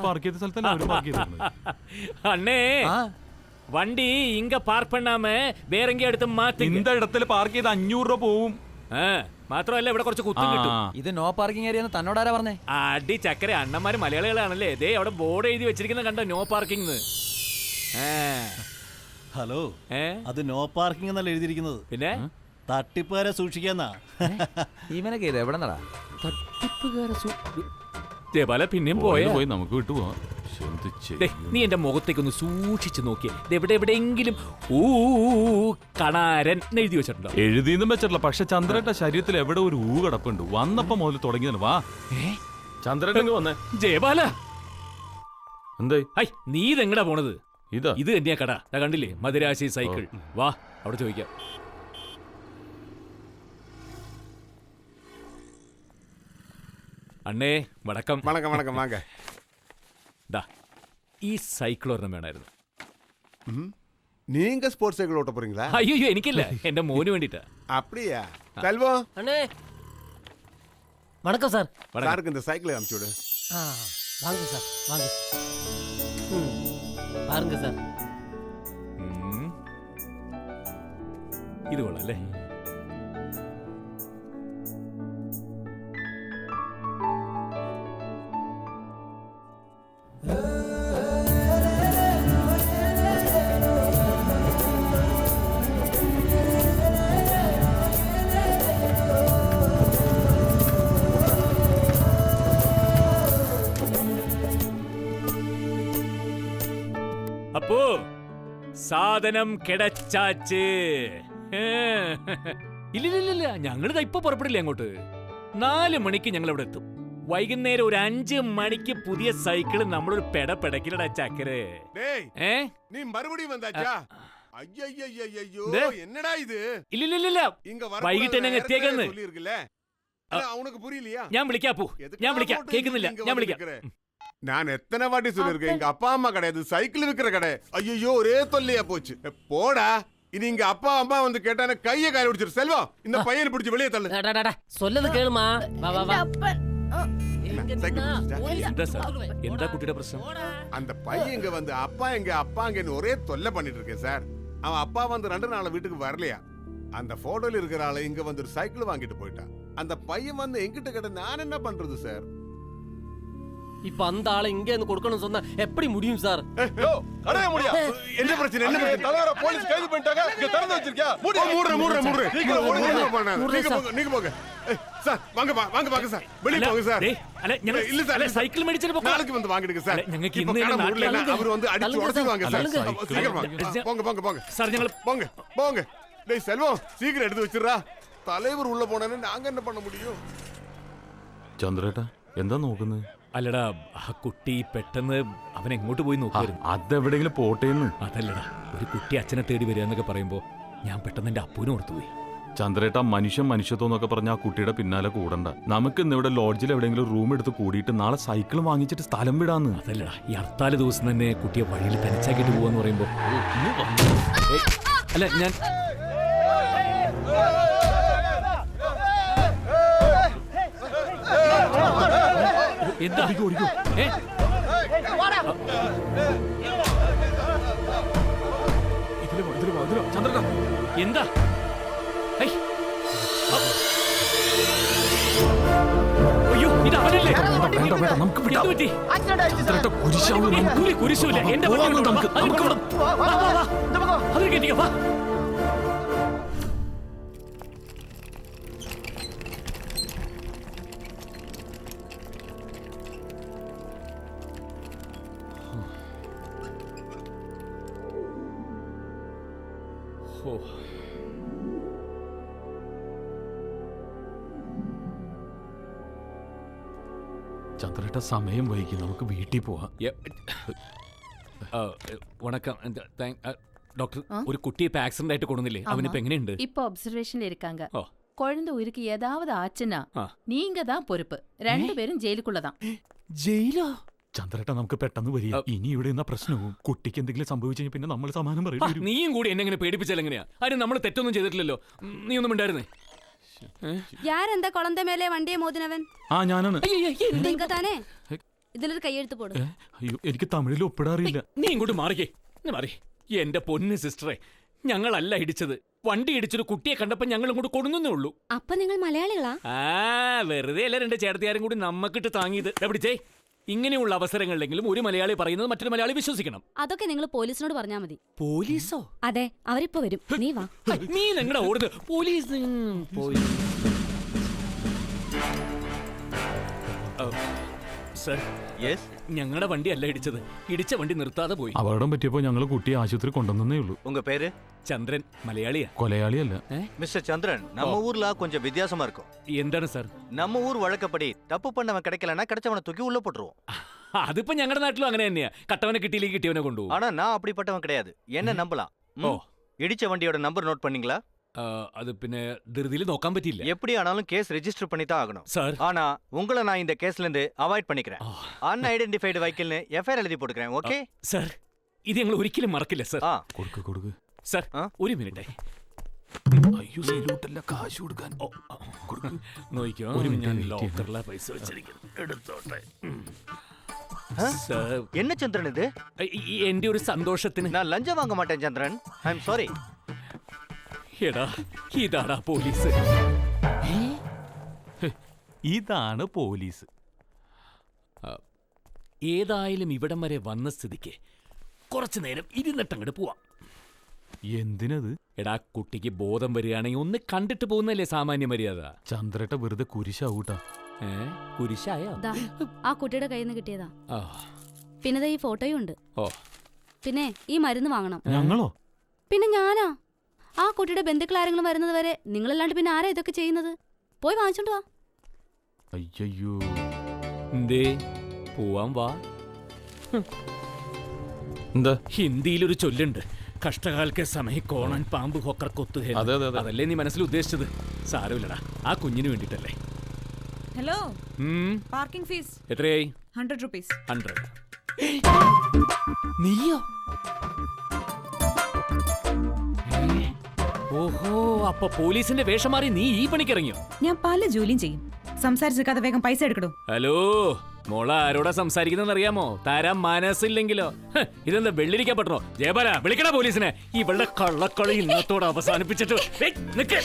Park ചെയ്ത സ്ഥലത്തല്ല park ചെയ്തത്. അണ്ണേ വണ്ടി ഇങ്ങ പാർക്ക് പണ്ണാമ വേറെ എടുത്ത് മാറ്റി இந்த இடத்துல പാർക്ക് ചെയ്ത് 500 രൂപ പോവും. മാത്രമല്ല ഇവിടെ കുറച്ച് കുത്തും കിട്ടും. ഇത് നോ പാർക്കിംഗ് ഏരിയ തന്നോടാരാ പറഞ്ഞേ? അടി ചക്കര അണ്ണന്മാര് മലയാളികളാണല്ലേ. ദേ അവിടെ ബോർഡ് എഴുതി വെച്ചിരിക്കുന്ന കണ്ടോ, നോ പാർക്കിംഗ്. ഹലോ, അത് നോ പാർക്കിംഗ് എന്നല്ല എഴുതിയിരിക്കുന്നത്, പിന്നെ തട്ടിപ്പുകാരെ സൂക്ഷിക്കാന്നാ. ഇവനൊക്കെ ഇത് എവിടെ നടാ? പല പിന്നെയും പോയി നമുക്ക് വിട്ടുപോവാം. നീ എന്റെ മുഖത്തേക്കൊന്ന് സൂക്ഷിച്ചു നോക്കിയേ. എവിടെയെങ്കിലും കണാരൻ എഴുതി വെച്ചിട്ടുണ്ടോ? എഴുതിയൊന്നും വെച്ചിട്ടില്ല, പക്ഷെ ചന്ദ്രന്റെ ശരീരത്തിൽ എവിടെ ഒരു കിടപ്പുണ്ട്. വന്നപ്പോ മുതൽ തുടങ്ങിയതാണ്. വാ ചന്ദ്രൻ വന്നേ. ജയബാല എന്തായി? നീ ഇതെങ്ങടാ പോണത്? ഇത് തന്നെയാ കട. കണ്ടില്ലേ മധുരാശി സൈക്കിൾ. വാ അവിടെ ചോദിക്കാം. അണ്ണേ വണക്കം. വണക്കം വണക്കം വാങ്ങ. ഈ സൈക്കിൾ ഒരെണ്ണം വേണമായിരുന്നു. நீங்க ஸ்போர்ட்ஸ் சைக்கிள் ஓட்ட போறீங்களா? ஐயோ എനിക്കില്ല, എന്റെ മോന് വേണ്ടിട്ടാ. அப்படியா? செல்வம் அண்ணே வணக்கம் சார். சாருக்கு இந்த சைக்கிளை அனுப்பிச்சு விடு. வாங்க சார் வாங்க. பாருங்க சார். ഇത് കൊള്ളാല്ലേ? അപ്പോ സാധനം കിടച്ചാച്ച്. ഇല്ലില്ല, ഞങ്ങളിതാ ഇപ്പൊ പുറപ്പെടില്ല അങ്ങോട്ട്. 4 മണിക്ക് ഞങ്ങൾ ഇവിടെ എത്തും. വൈകുന്നേരം ഒരു 5 മണിക്ക് പുതിയ സൈക്കിള് നമ്മളൊരു പെടക്കിലടാ ചക്കര്. നീ മറുപടിയും വന്നാച്ചാ? അയ്യോ എന്നടാ ഇത്? ഇല്ലില്ല, വൈകിട്ട് എന്നെ എത്തിയേക്കെന്ന്. അവനക്ക് പുരിയില്ലയാ? ഞാൻ വിളിക്കാം, കേൾക്കുന്നില്ല. ഞാൻ വിളിക്കാം. நான் எத்தனை வாட்டி சொல்லிருக்கேன், எங்க அப்பா அம்மா கிடையாது, சைக்கிள் விக்கிற கடை. ஐயோ ஒரே தொல்லையா போச்சு. போடா, இனி எங்க அப்பா அம்மா வந்து கேட்டானே கையை காய பிடிச்சிரு. செல்வம், இந்த பையனை பிடிச்சு வெளியே தள்ளு. சொல்லது கேளுமா. வா வா வா. എന്താ കുട്ടിയുടെ പ്രശ്നം? அந்த பையன் இங்க வந்து அப்பா அப்பாங்கன்னு ஒரே தொல்லை பண்ணிட்டு இருக்கேன் சார். அவன் அப்பா வந்து 2 நாள் வீட்டுக்கு வரலையா. அந்த போட்டோல இருக்கிற ஆளு இங்க வந்து ஒரு சைக்கிள் வாங்கிட்டு போயிட்டான். அந்த பையன் வந்து எங்கிட்ட கேட்ட நான் என்ன பண்றது சார்? இப்ப அந்த ஆளை இங்க இருந்து கொடுக்கணும் சொன்னா எப்படி முடியும் சார்? என்ன பிரச்சனை? தலைவர போலீஸ் கைது பண்ணிட்டாங்க. இங்க திறந்து வச்சிருக்கியா? மூடுற. நீங்க போங்க சார். வாங்க சார். வெளிய போங்க சார். இல்ல சார், சைக்கிள் மேடிச்சிட்டு போங்க. நாளைக்கு வந்து வாங்கிடுங்க சார். ഞങ്ങൾക്ക് ഇന്ന് அவர் வந்து அடிச்சு உடைச்சிடுவாங்க சார். சீக்கிரம் போங்க சார். ഞങ്ങൾ போங்க. டேய் செல்வம், சீக்கிரம் எடுத்து வச்சிரா. தலைவர் உள்ள போனானே நாங்க என்ன பண்ண முடியும்? ചന്ദ്രേട്ടാ എന്താ നോക്കുന്നത്? അല്ലടാ, ആ കുട്ടി പെട്ടെന്ന് അവൻ എങ്ങോട്ട് പോയി നോക്കിയിരുന്നു. അതെവിടെയെങ്കിലും പോട്ടേന്ന്. അതല്ലടാ, ഒരു കുട്ടി അച്ഛനെ തേടി വരിക എന്നൊക്കെ പറയുമ്പോ ഞാൻ പെട്ടെന്ന് എന്റെ അപ്പൂനെ ഓർത്തുപോയി. ചന്ദ്രേട്ടാ, മനുഷ്യത്വം എന്നൊക്കെ പറഞ്ഞ ആ കുട്ടിയുടെ പിന്നാലെ കൂടണ്ട. നമുക്ക് ഇന്ന് ഇവിടെ ലോഡ്ജിൽ എവിടെയെങ്കിലും റൂം എടുത്ത് കൂടിയിട്ട് നാളെ സൈക്കിൾ വാങ്ങിച്ചിട്ട് സ്ഥലം വിടാന്ന്. അതല്ലടാ, ഈ ഹർത്താല് ദിവസം തന്നെ കുട്ടിയെ വഴിയിൽ തനിച്ചാക്കിട്ട് പോവാന്ന് പറയുമ്പോ അല്ല ഞാൻ എന്താ ചന്ദ്രന എന്താ? അയ്യോ, ഇത് അവനല്ലേ? കുരിശൂല എന്റെ അത് കേട്ടിക്ക. വാ ചന്ദ്രേട്ട, സമയം വൈകി, നമുക്ക് വീട്ടിൽ പോവാം. വണക്കം டாக்டர். ஒரு குட்டி இப்ப ஆக்சிடென்ட் ஆயிட்டு கொண்டுல. அவன் இப்ப எங்கனே ഉണ്ട്? இப்ப அப்சர்வேஷன்ல இருக்காங்க. குழந்தை உயிருக்கு ஏதாவது ஆச்சுனா நீங்க தான் பொறுப்பு. 2 பேரும் ஜெயிலுக்குள்ள தான். ജയിലോ? ചന്ദ്രേട്ട, നമുക്ക് പെട്ടെന്ന് വരിക. ഇനി ഇവിടെ നിന്ന പ്രശ്നവും കുട്ടിക്ക് എന്തെങ്കിലും സംഭവിച്ചു കഴിഞ്ഞാൽ പിന്നെ നമ്മൾ സമാനം പറയും. നീയും കൂടി എന്നെ എങ്ങനെ പേടിപ്പിച്ചാൽ എങ്ങനെയാ? അതിന് നമ്മൾ തെറ്റൊന്നും ചെയ്തിട്ടില്ലല്ലോ. നീ ഒന്നും ഉണ്ടായിരുന്നേ. யார் அந்த குழந்தை மேலே வண்டியை மோதினவன்? ഞാനാണ്. நீங்க தானே? ഇതിലൊരു കൈയെഴുത്ത് പോടും. അയ്യോ എനിക്ക് തമിഴിൽ ഒപ്പിടാറിയില്ല. നീ ഇങ്ങോട്ട് മാറിക്കേ, നീ മാറി. എന്റെ പൊന്ന് സിസ്റ്ററെ, ഞങ്ങളല്ല ഇടിച്ചത്. വണ്ടി ഇടിച്ചൊരു കുട്ടിയെ കണ്ടപ്പോ ഞങ്ങൾ ഇങ്ങോട്ട് കൊടുന്നേ ഉള്ളൂ. അപ്പൊ നിങ്ങൾ മലയാളികളാ? വെറുതെ അല്ല രണ്ട് ചേട്ടത്തിയാരും കൂടി നമ്മക്കിട്ട് താങ്ങിയത്. പിടിച്ചേ, ഇങ്ങനെയുള്ള അവസരങ്ങളിലെങ്കിലും ഒരു മലയാളി പറയുന്നത് മറ്റൊരു മലയാളി വിശ്വസിക്കണം. അതൊക്കെ നിങ്ങൾ പോലീസിനോട് പറഞ്ഞാ മതി. പോലീസോ? അതെ, അവരിപ്പോ വരും. നീ വാ. നീ നിങ്ങളുടെ ഓടുന്നത് പോലീസ്. സർ, ഞങ്ങളുടെ വണ്ടി അല്ല ഇടിച്ചത്. ഇടിച്ച വണ്ടി നിർത്താതെ പോയി. അപകടം പറ്റിയപ്പോ ഞങ്ങൾ കുട്ടിയെ ആശുപത്രി കൊണ്ടുവന്നേ ഉള്ളൂ. உங்க பேரு? ചന്ദ്രൻ. മലയാളിയാ. കൊലയാളിയല്ല. மிஸ்டர் சந்திரன், நம்ம ஊர்ல கொஞ்சம் வித்தியாசமா இருக்கும். എന്താണ് സാർ? நம்ம ஊர் வழக்கப்படி தப்பு பண்ணவன் கிடைக்கலன்னா கிடைச்சவனை தூக்கி உள்ள போட்டுருவோம். അതിപ്പോ ഞങ്ങളുടെ നാട്ടിലും അങ്ങനെ തന്നെയാ. കട്ടവനെ കിട്ടിയില്ലെങ്കിൽ കിട്ടിയവനെ കൊണ്ടുപോകും. ஆனா நான் அப்படிப்பட்டவன் கிடையாது. என்ன நம்பலாம். இடிச்ச வண்டியோட நம்பர் நோட் பண்ணீங்களா? അത് പിന്നെ ധൃതിയിൽ നോക്കാൻ പറ്റിയില്ല. எப்படி ஆனாலும் கேஸ் ரெஜிஸ்டர் பண்ணி தான் ஆகணும். சார். ஆனா உங்களை நான் இந்த கேஸ்ல இருந்து அவாய்ட் பண்ணிக்கிறேன். அன்ஐடென்டிஃபைடு வெஹிக்கிள்னு எஃப்ஐஆர் எழுதி போட்டுக்கிறேൻ. ഓക്കേ? സാർ, ഇത് ഞങ്ങൾ ഒരിക്കലും മറക്കില്ല സാർ. കൊടുക്ക്. സാർ, ഒരു മിനിറ്റ്. അയ്യോ സീലോട്ടല്ല, കാശ് കൊടുക്കാൻ. നോക്കിക്കോ, ഞാൻ ലോക്കറിലെ പൈസ വെച്ചിരിക്കുന്നു. എടുത്തോട്ടെ. என்ன சந்திரன் இது? എന്റെ ഒരു സന്തോഷത്തിന്. நான் லஞ்சம் வாங்க மாட்டேன் சந்திரன். I am sorry. എടാ, ഇതാടാ പോലീസ്. ഇതാണ് പോലീസ്. ഏതായാലും ഇവിടം വരെ വന്ന സ്ഥിതിക്ക് കുറച്ചു നേരം ഇരുന്നിട്ടങ്ങോട്ട് പോവാം. എന്തിനത്? എടാ, കുട്ടിക്ക് ബോധം വരികയാണെങ്കിൽ ഒന്ന് കണ്ടിട്ട് പോകുന്നല്ലേ സാമാന്യ മര്യാദ. ചന്ദ്രേട്ട വെറുതെ കുരിശാവൂട്ടാ. കുരിശായോ? ആ കുട്ടിയുടെ കയ്യിൽ നിന്ന് കിട്ടിയതാ. ആ. പിന്നെ ഈ ഫോട്ടോയും ഉണ്ട്. ഓ, പിന്നെ ഈ മരുന്ന് വാങ്ങണം. ഞങ്ങളോ? പിന്നെ ഞാനാ. ആ കുട്ടിയുടെ ബന്ധുക്കൾ ആരെങ്കിലും വരുന്നത് വരെ നിങ്ങളല്ലാണ്ട് പിന്നെ ആരാ ഇതൊക്കെ ചെയ്യുന്നത്? പോയി വാങ്ങിച്ചോണ്ട് വാ. അയ്യോ എന്തേ പോവാൻ വാ. എന്താ? ഹിന്ദിയിലൊരു ചൊല്ലുണ്ട്, കഷ്ടകാലത്തെ സമയം കോണാൻ പാമ്പ് ഹോക്കർ കൊത്തു. അതല്ലേ നീ മനസ്സിൽ ഉദ്ദേശിച്ചത്? സാരമില്ലടാ, ആ കുഞ്ഞിന് വേണ്ടിട്ടല്ലേ. ഹലോ, പാർക്കിംഗ് ഫീസ് എത്രയായി? 100 rupees. 100. നീയോ? ഓഹോ, അപ്പൊ പോലീസിന്റെ വേഷം മാറി നീ ഈ പണിക്കിറങ്ങിയോ? ഞാൻ പല ജോലിയും ചെയ്യും. സംസാരിച്ചിരിക്കാതെ വേഗം പൈസ എടുക്കടോ. ഹലോ മോള, ആരോടാ സംസാരിക്കുന്നതെന്ന് അറിയാമോ? തരാൻ മനസ്സില്ലെങ്കിലോ? ഇതെന്താ വെള്ളിരിക്കാൻ പറ്റണോ? ജയബാല, വിളിക്കണ പോലീസിനെ. ഇവളുടെ കള്ളക്കളി ഇന്നത്തോടെ അവസാനിപ്പിച്ചിട്ട് നിക്ക്.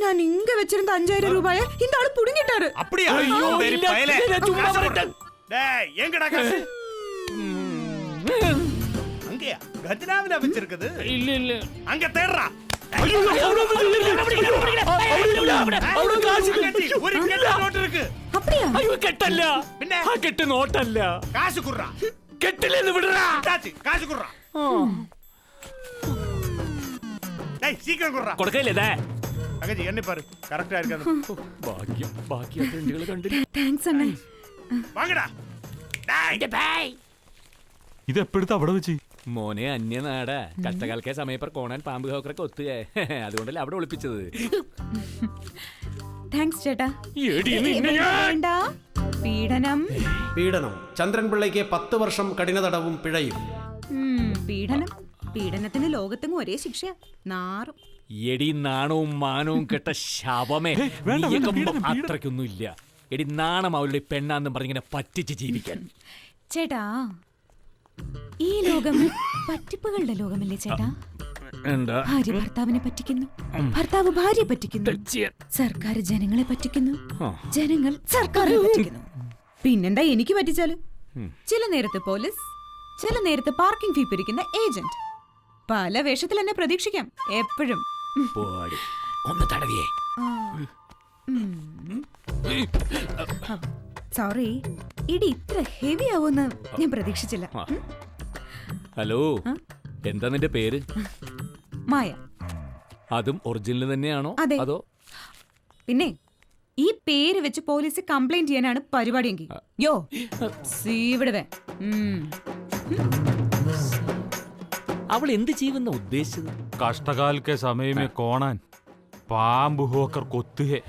நான் இங்க வச்சிருந்த 5000 ரூபாய இந்த ஆளு புடுங்கிட்டாரு. அப்படியே அங்கயா கஜனாவில வச்சிருக்குது? இல்ல இல்ல, அங்க தேடுறா. ஒரு கெட்ட நோட்டு இருக்கு. அப்படியா? അയ്യോ കെട്ടല്ല, പിന്നെ ആ കെട്ട് നോട്ടല്ല. காசு குடுறா. കെട്ടില്ലെന്ന് വിടറാ. காசு குடுறா. டேய் சீக்கிரம் குடுறா. കൊടുക്കല്ലേ? அங்கஜி என்ன பாரு, கரெக்ட்டா இருக்காது. ഭാഗ്യം, ബാക്കി ആ ഫ്രണ്ടുകൾ കണ്ടില്ല. താങ്ക്സ് അണ്ണേ. வாங்கடா. டேய் ഇത് എപ്പോഴത്തെ അവിടെ വെച്ച്? മോനെ അന്യനാടാ. കഷ്ടകാലത്തെ സമയം per കോണാൻ പാമ്പ് ഹോക്കറെ കൊത്തുക. അതുകൊണ്ടല്ലേ അവിടെ ഒളിപ്പിച്ചത്. താങ്ക്സ് ചേട്ടാ. വേണ്ട. പീഡനം. ചന്ദ്രൻപിള്ളയ്ക്ക് 10 വർഷം കഠിന തടവും പിഴയും. പീഡനത്തിന് ലോകത്തെങ്ങും ഒരേ ശിക്ഷ. നാറും. എടി നാണവും മാനവും കെട്ട ശവമേ, അത്രയ്ക്കൊന്നും ഇല്ല. എടി നാണം അവളുടെ പെണ്ണാന്നും പറഞ്ഞിങ്ങനെ പറ്റിച്ച് ജീവിക്കാൻ. ചേട്ടാ, ഈ ലോകം പറ്റിപ്പുകളുടെ ലോകമല്ലേ ചേട്ടാ? ഭാര്യ ഭർത്താവിനെ പറ്റിക്കുന്നു, ഭർത്താവ് ഭാര്യ പറ്റിക്കുന്നു, സർക്കാർ ജനങ്ങളെ പറ്റിക്കുന്നു, ജനങ്ങൾ സർക്കാരിനെ പറ്റിക്കുന്നു. പിന്നെന്താ എനിക്ക് പറ്റിച്ചാല്? ചില നേരത്ത് പോലീസ്, ചില നേരത്ത് പാർക്കിംഗ് ഫീ പിരിക്കുന്ന ഏജന്റ്. പല വേഷത്തിൽ എന്നെ പ്രതീക്ഷിക്കാം എപ്പോഴും. ഒന്ന് തടവിയേ. സോറി, ഇടി ഇത്ര ഹെവി ആവുമെന്ന് ഞാൻ പ്രതീക്ഷിച്ചില്ല. ഹലോ, എന്താ നിന്റെ പേര്? മായ. അതും ഒറിജിനൽ തന്നെയാണോ? അതോ പിന്നെ ഈ പേര് വെച്ച് പോലീസ് കംപ്ലൈന്റ് ചെയ്യാനാണ് പരിപാടിയെങ്കിൽ യോ സീവിടുവേ. അവൾ എന്ത് ചെയ്യുമെന്ന ഉദ്ദേശിച്ചത്? കഷ്ടകാലത്തെ സമയമേ കോണാൻ. പാമ്പ് ഹോക്കർ കൊത്തുകേ